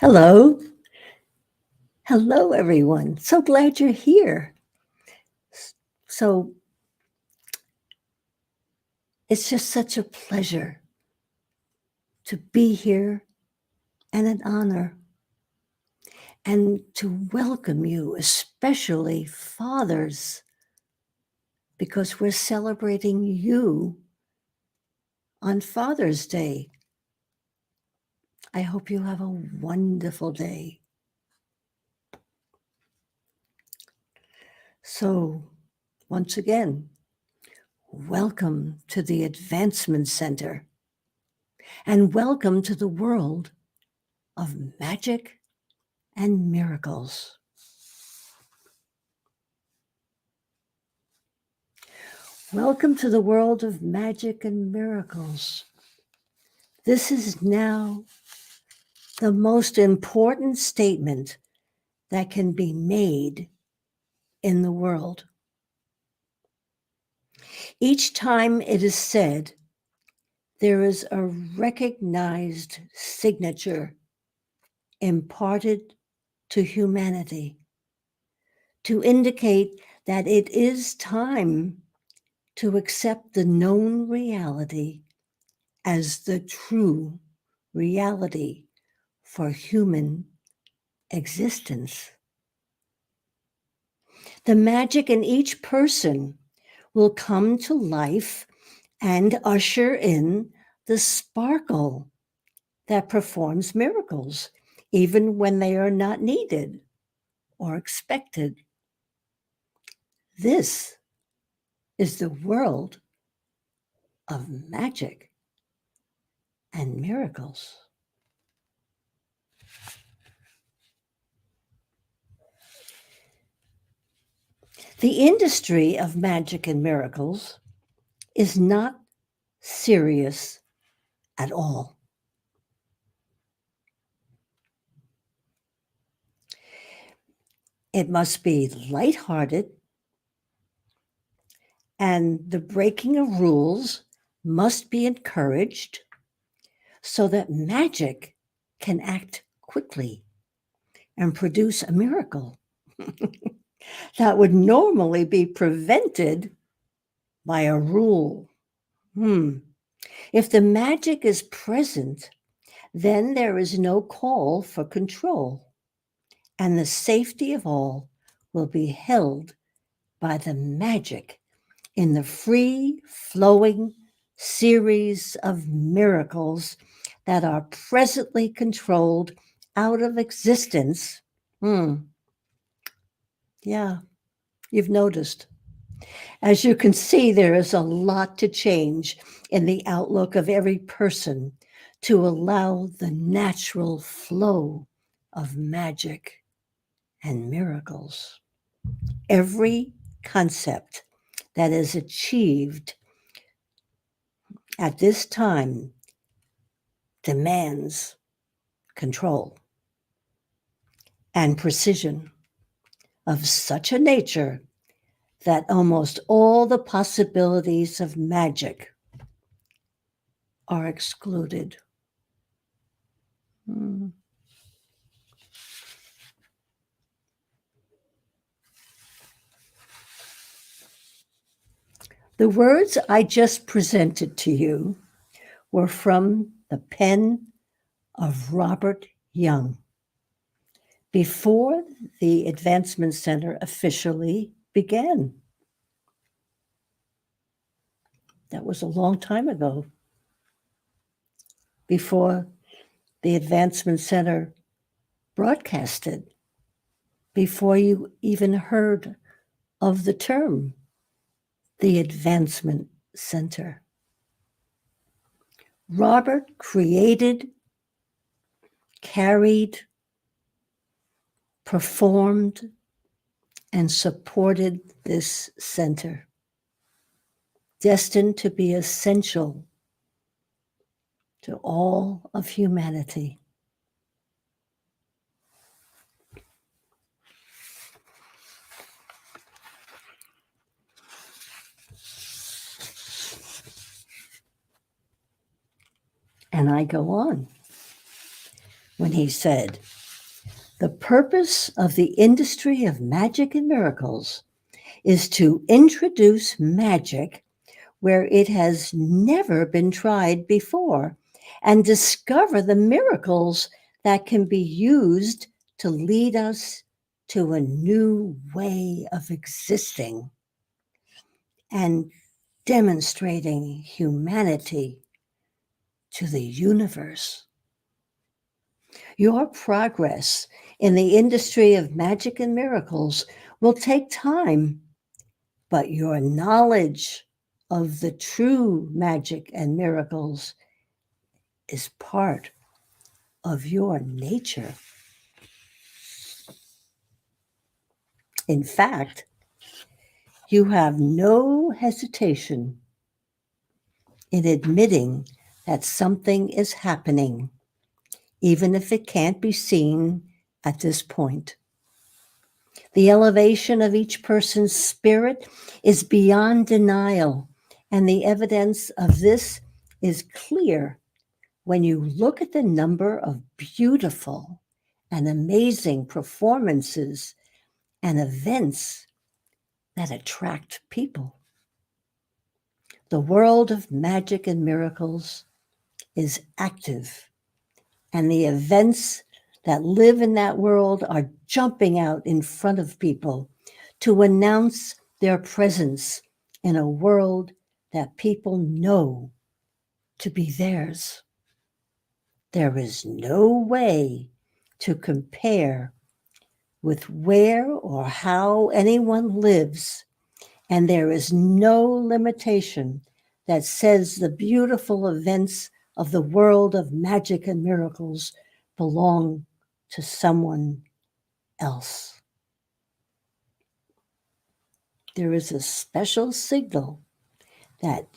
Hello. Hello, everyone. So glad you're here. So it's just such a pleasure to be here and an honor and to welcome you, especially fathers, because we're celebrating you on Father's Day. I hope you have a wonderful day. So, once again, welcome to the Advancement Center and welcome to the world of magic and miracles. Welcome to the world of magic and miracles. This is now the most important statement that can be made in the world. Each time it is said, there is a recognized signature imparted to humanity to indicate that it is time to accept the known reality as the true reality for human existence. The magic in each person will come to life and usher in the sparkle that performs miracles, even when they are not needed or expected. This is the world of magic and miracles. The industry of magic and miracles is not serious at all. It must be lighthearted, and the breaking of rules must be encouraged so that magic can act quickly and produce a miracle that would normally be prevented by a rule. If the magic is present, then there is no call for control, and the safety of all will be held by the magic in the free-flowing series of miracles that are presently controlled out of existence. Yeah, you've noticed. As you can see, there is a lot to change in the outlook of every person to allow the natural flow of magic and miracles. Every concept that is achieved at this time demands control and precision of such a nature that almost all the possibilities of magic are excluded. The words I just presented to you were from the pen of Robert Young before the Advancement Center officially began. That was a long time ago, before the Advancement Center broadcasted, before you even heard of the term, the Advancement Center. Robert created, carried, performed, and supported this center, destined to be essential to all of humanity. And I go on. when he said, "The purpose of the industry of magic and miracles is to introduce magic where it has never been tried before and discover the miracles that can be used to lead us to a new way of existing and demonstrating humanity to the universe." Your progress in the industry of magic and miracles will take time, but your knowledge of the true magic and miracles is part of your nature. In fact, you have no hesitation in admitting that something is happening, even if it can't be seen at this point. The elevation of each person's spirit is beyond denial, and the evidence of this is clear when you look at the number of beautiful and amazing performances and events that attract people. The world of magic and miracles is active, and the events that live in that world are jumping out in front of people to announce their presence in a world that people know to be theirs. There is no way to compare with where or how anyone lives, and there is no limitation that says the beautiful events of the world of magic and miracles belong to someone else. There is a special signal that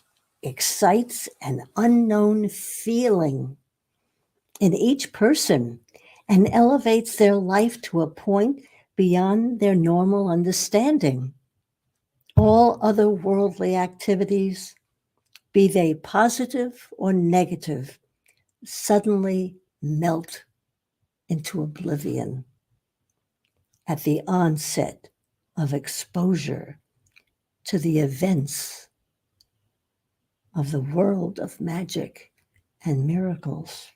excites an unknown feeling in each person and elevates their life to a point beyond their normal understanding. All other worldly activities, be they positive or negative, suddenly melt into oblivion at the onset of exposure to the events of the world of magic and miracles.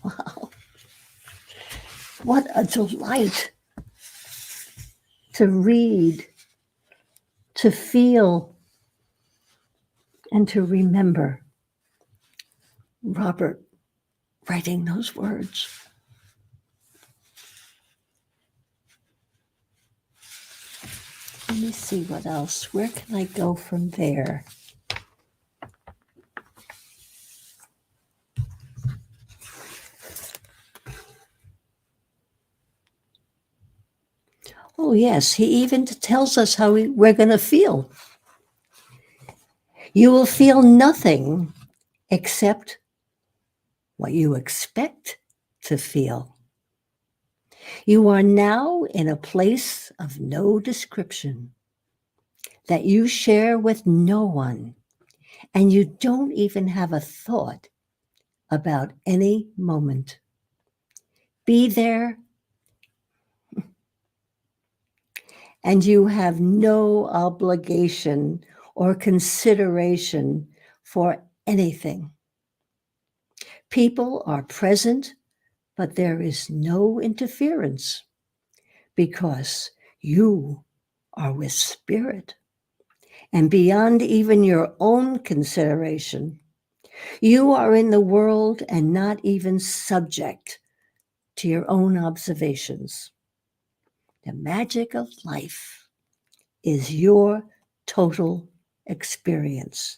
Wow. What a delight to read, to feel, and to remember Robert writing those words. Let me see what else. Where can I go from there? Oh, yes, he even tells us how we're going to feel. You will feel nothing except what you expect to feel. You are now in a place of no description that you share with no one, and you don't even have a thought about any moment. Be there, and you have no obligation or consideration for anything. People are present, but there is no interference because you are with spirit. And beyond even your own consideration, you are in the world and not even subject to your own observations. The magic of life is your total experience,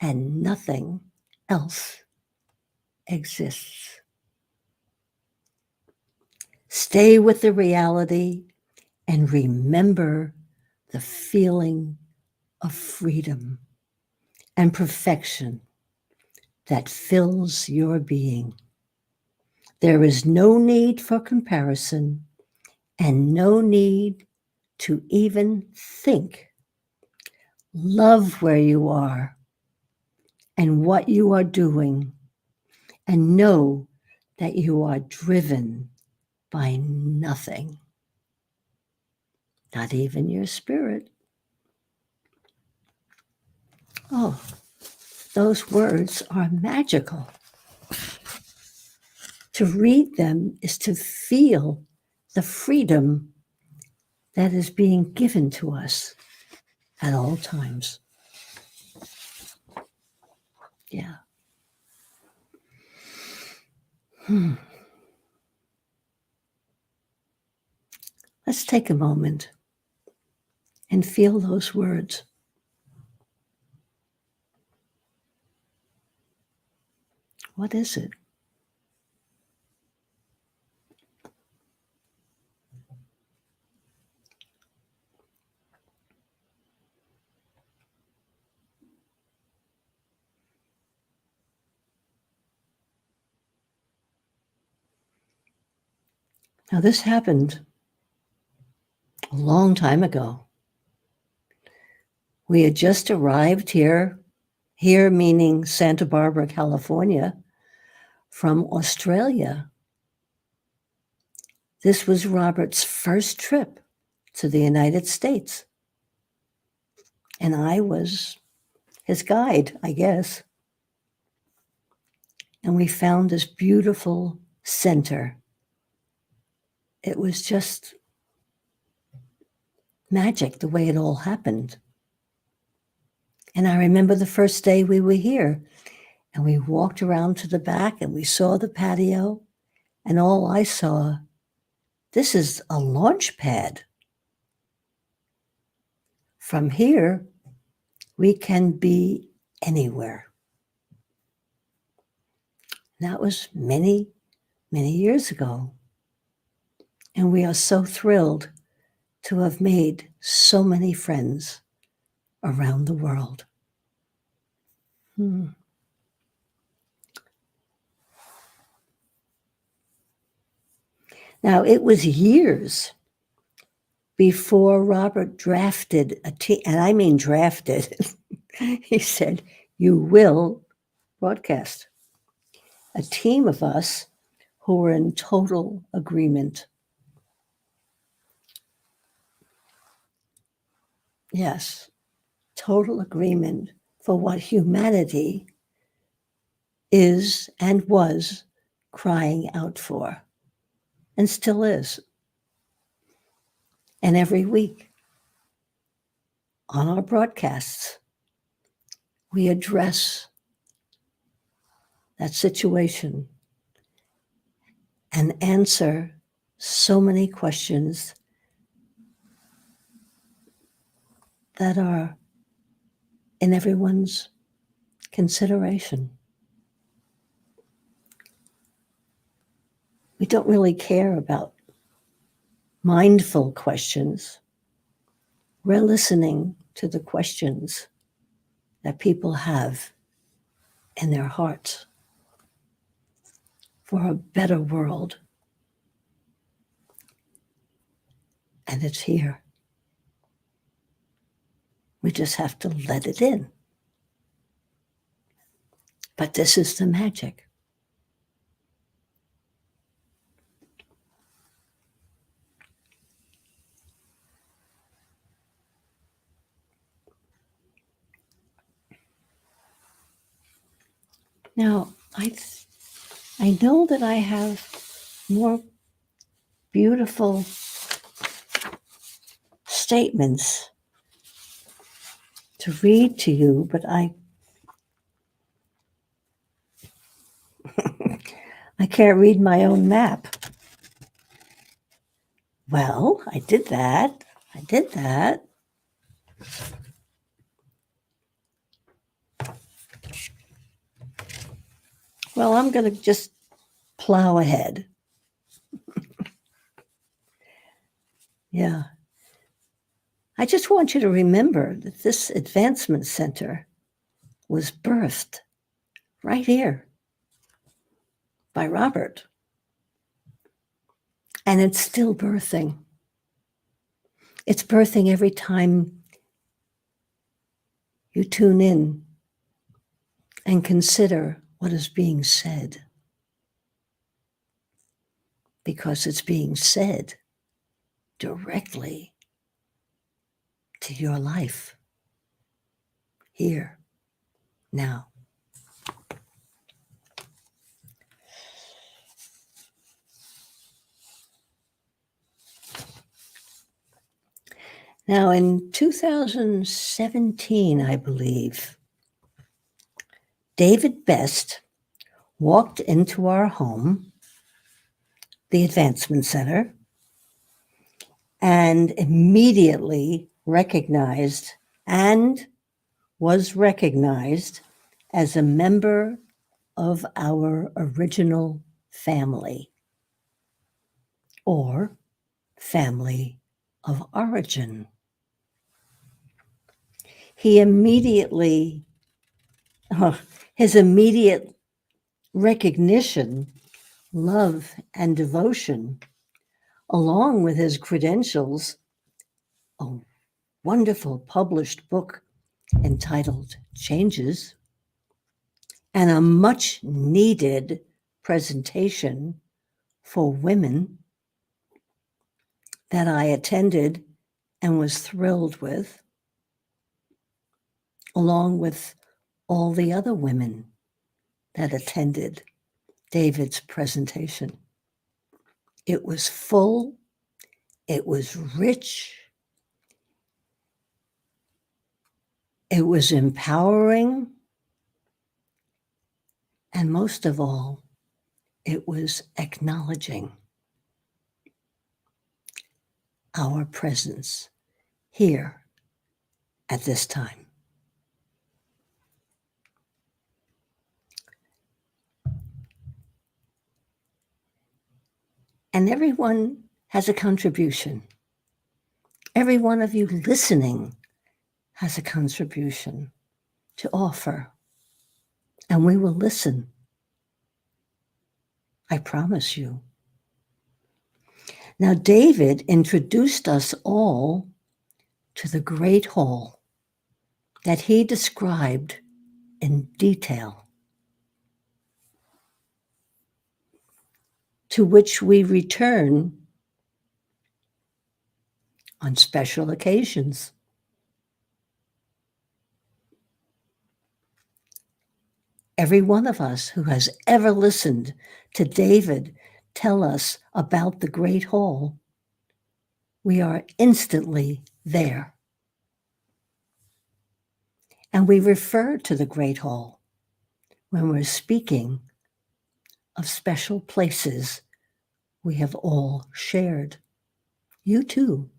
and nothing else exists. Stay with the reality and remember the feeling of freedom and perfection that fills your being. There is no need for comparison and no need to even think. Love where you are and what you are doing, and know that you are driven by nothing, not even your spirit. Oh, those words are magical. To read them is to feel the freedom that is being given to us at all times. Yeah. Let's take a moment and feel those words. What is it? Now, this happened a long time ago. We had just arrived here meaning Santa Barbara, California, from Australia. This was Robert's first trip to the United States. And I was his guide, I guess. And we found this beautiful center. It was just magic the way it all happened. And I remember the first day we were here, and we walked around to the back and we saw the patio, and all I saw, this is a launch pad. From here, we can be anywhere. That was many, many years ago. And we are so thrilled to have made so many friends around the world. Now, it was years before Robert drafted a team, and I mean drafted. He said, "You will broadcast." A team of us who were in total agreement. Yes, total agreement for what humanity is and was crying out for, and still is. And every week on our broadcasts, we address that situation and answer so many questions that are in everyone's consideration. We don't really care about mindful questions. We're listening to the questions that people have in their hearts for a better world. And it's here. We just have to let it in. But this is the magic. Now, I know that I have more beautiful statements to read to you, but I can't read my own map. Well, I did that. Well, I'm going to just plow ahead. Yeah. I just want you to remember that this advancement center was birthed right here by Robert. And it's still birthing. It's birthing every time you tune in and consider what is being said, because it's being said directly to your life here, now. Now, in 2017, I believe, David Best walked into our home, the Advancement Center, and immediately recognized and was recognized as a member of our original family, or family of origin. He immediately, his immediate recognition, love, and devotion, along with his credentials, a wonderful published book entitled Changes, and a much needed presentation for women that I attended and was thrilled with, along with all the other women that attended David's presentation. It was full, it was rich, it was empowering, and most of all, it was acknowledging our presence here at this time. And everyone has a contribution. Every one of you listening has a contribution to offer. And we will listen. I promise you. Now, David introduced us all to the Great Hall that he described in detail, to which we return on special occasions. Every one of us who has ever listened to David tell us about the Great Hall, we are instantly there. And we refer to the Great Hall when we're speaking of special places we have all shared. You too.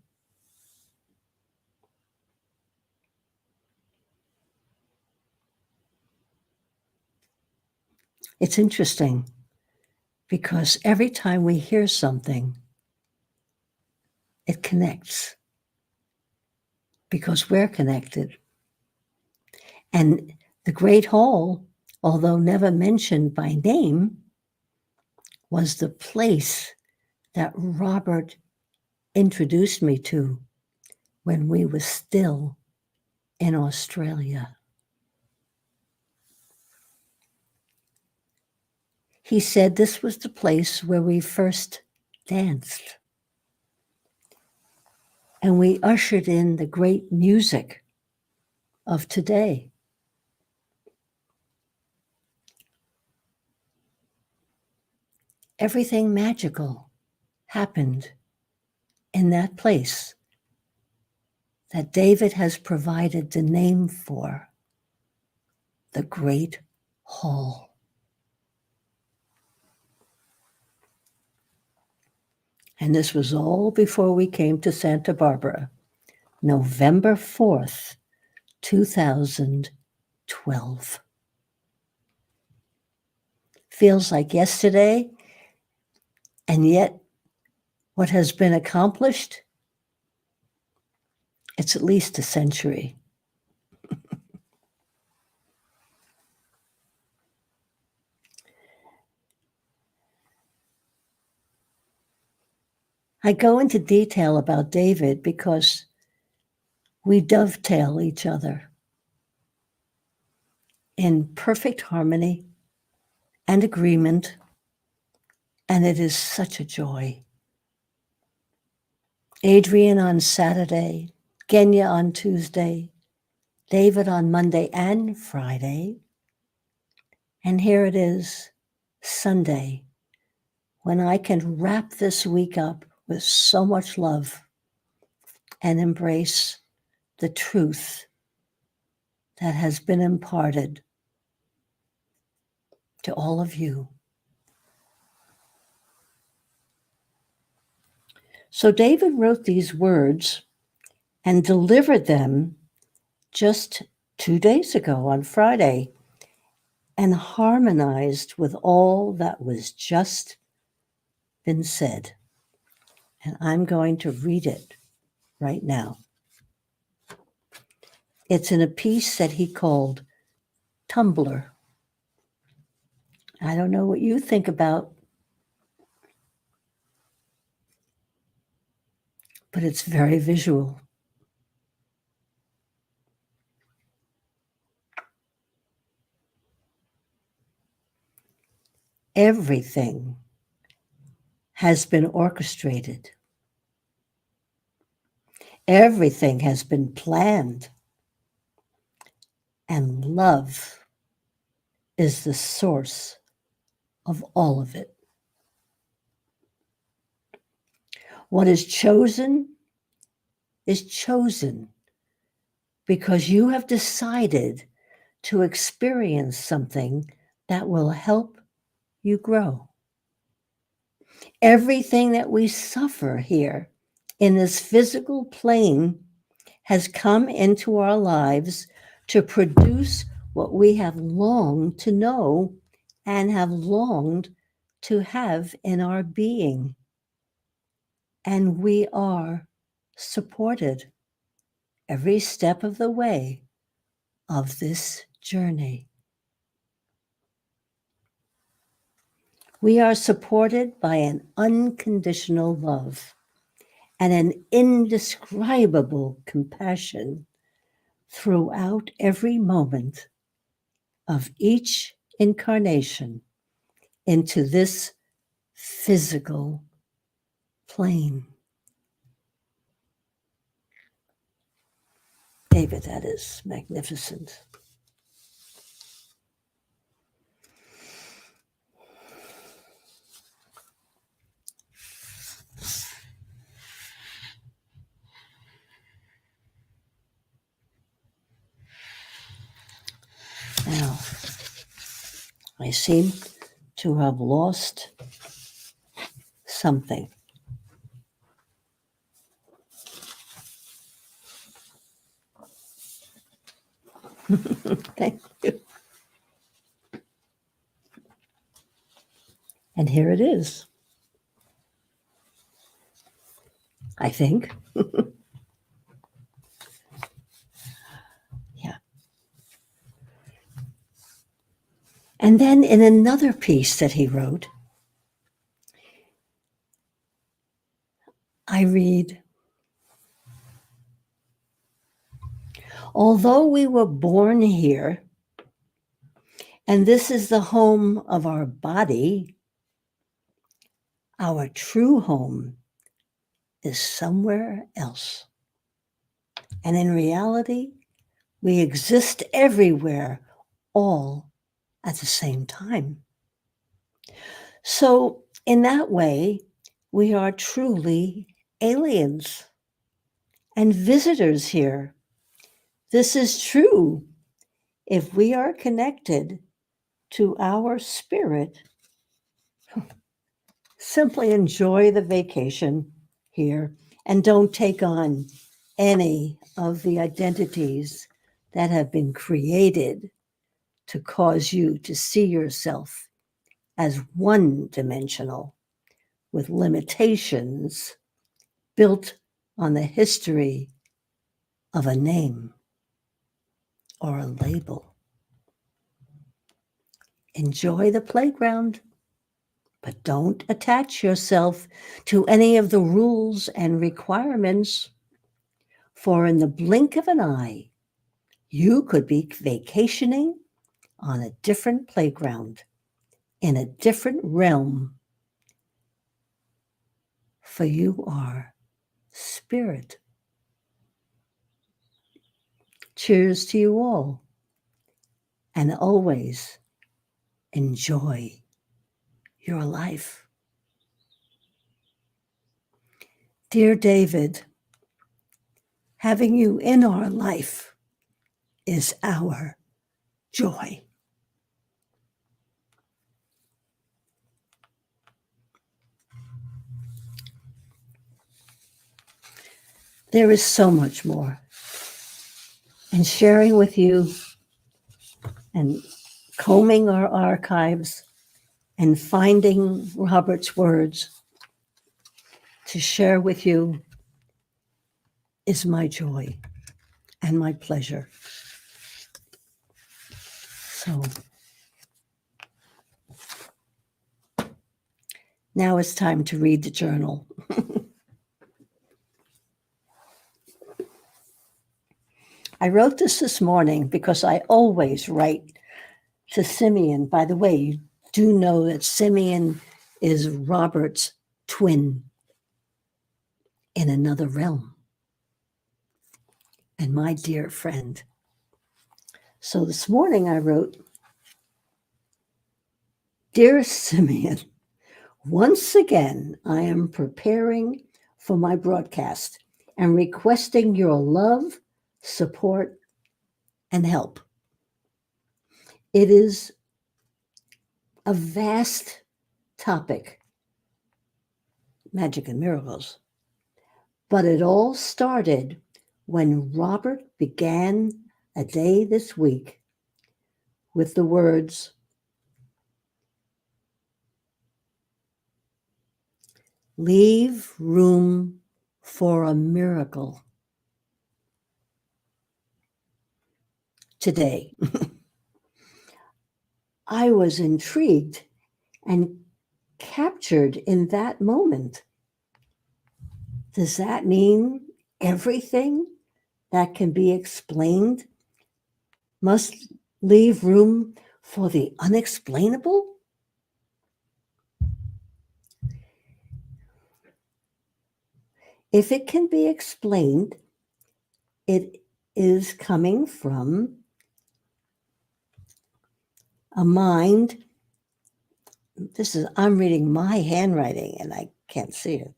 It's interesting because every time we hear something, it connects because we're connected. And the Great Hall, although never mentioned by name, was the place that Robert introduced me to when we were still in Australia. He said this was the place where we first danced. And we ushered in the great music of today. Everything magical happened in that place that David has provided the name for, the Great Hall. And this was all before we came to Santa Barbara, November 4th, 2012. Feels like yesterday, and yet what has been accomplished, it's at least a century. I go into detail about David because we dovetail each other. in perfect harmony and agreement, and it is such a joy. Adrian on Saturday, Genya on Tuesday, David on Monday and Friday, and here it is, Sunday, when I can wrap this week up with so much love and embrace the truth that has been imparted to all of you. So David wrote these words and delivered them just 2 days ago on Friday, and harmonized with all that was just been said. And I'm going to read it right now. It's in a piece that he called Tumbler. I don't know what you think about, but it's very visual. Everything has been orchestrated. Everything has been planned. And love is the source of all of it. What is chosen because you have decided to experience something that will help you grow. Everything that we suffer here in this physical plane has come into our lives to produce what we have longed to know and have longed to have in our being. And we are supported every step of the way of this journey. We are supported by an unconditional love and an indescribable compassion throughout every moment of each incarnation into this physical plane. David, that is magnificent. Now, I seem to have lost something. Thank you. And here it is, I think. Yeah. And then in another piece that he wrote, I read, although we were born here, and this is the home of our body, our true home is somewhere else. And in reality, we exist everywhere, all at the same time. So in that way, we are truly aliens and visitors here. This is true if we are connected to our spirit. Simply enjoy the vacation here and don't take on any of the identities that have been created to cause you to see yourself as one-dimensional with limitations built on the history of a name or a label. Enjoy the playground, but don't attach yourself to any of the rules and requirements, for in the blink of an eye, you could be vacationing on a different playground, in a different realm, for you are spirit. Cheers to you all, and always enjoy your life. Dear David, having you in our life is our joy. There is so much more. And sharing with you and combing our archives and finding Robert's words to share with you is my joy and my pleasure. So now it's time to read the journal. I wrote this morning because I always write to Simeon. By the way, you do know that Simeon is Robert's twin in another realm and my dear friend. So this morning I wrote, Dear Simeon, once again I am preparing for my broadcast and requesting your love, support, and help. It is a vast topic, magic and miracles, but it all started when Robert began a day this week with the words, leave room for a miracle today. I was intrigued and captured in that moment. Does that mean everything that can be explained must leave room for the unexplainable? If it can be explained, it is coming from a mind. I'm reading my handwriting and I can't see it.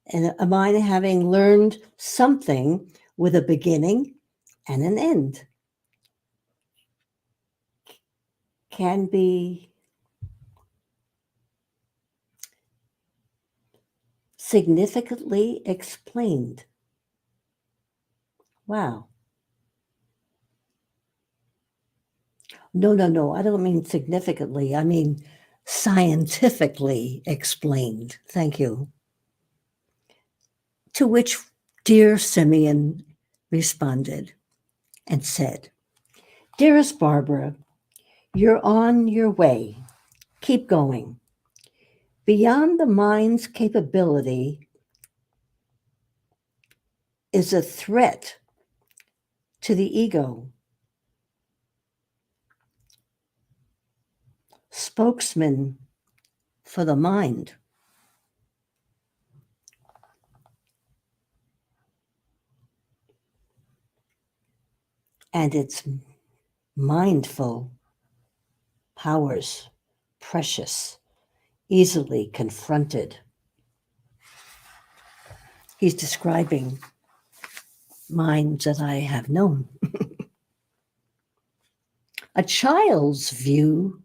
And a mind having learned something with a beginning and an end can be significantly explained. Wow. No. I don't mean significantly. I mean scientifically explained. Thank you. To which dear Simeon responded and said, Dearest Barbara, you're on your way. Keep going. Beyond the mind's capability is a threat to the ego. Spokesman for the mind. And its mindful powers, precious, easily confronted. He's describing minds that I have known. A child's view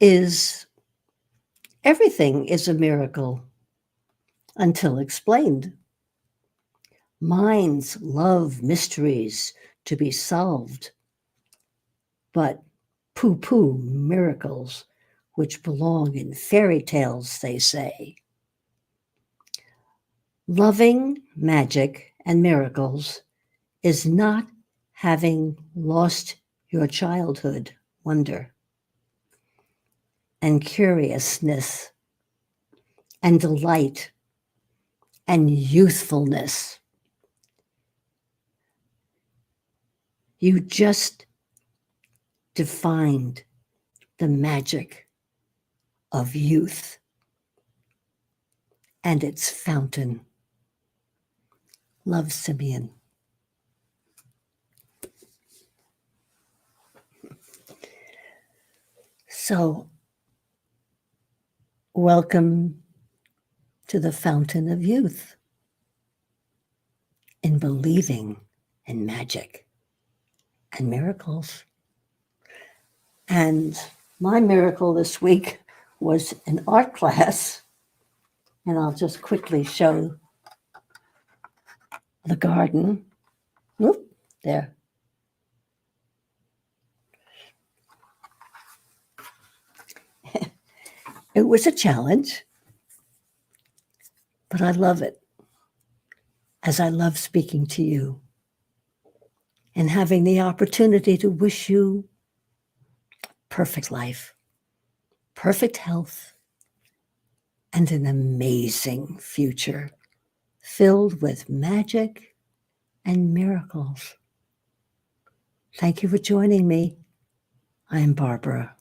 is everything is a miracle until explained. Minds love mysteries to be solved, but poo-poo miracles which belong in fairy tales, they say. Loving magic and miracles is not having lost your childhood wonder and curiousness and delight and youthfulness. You just defined the magic of youth and its fountain. Love, Simeon. So, welcome to the fountain of youth in believing in magic and miracles. And my miracle this week was an art class, and I'll just quickly show the garden. Whoop, there. It was a challenge, but I love it, as I love speaking to you and having the opportunity to wish you perfect life, perfect health, and an amazing future filled with magic and miracles. Thank you for joining me. I am Barbara.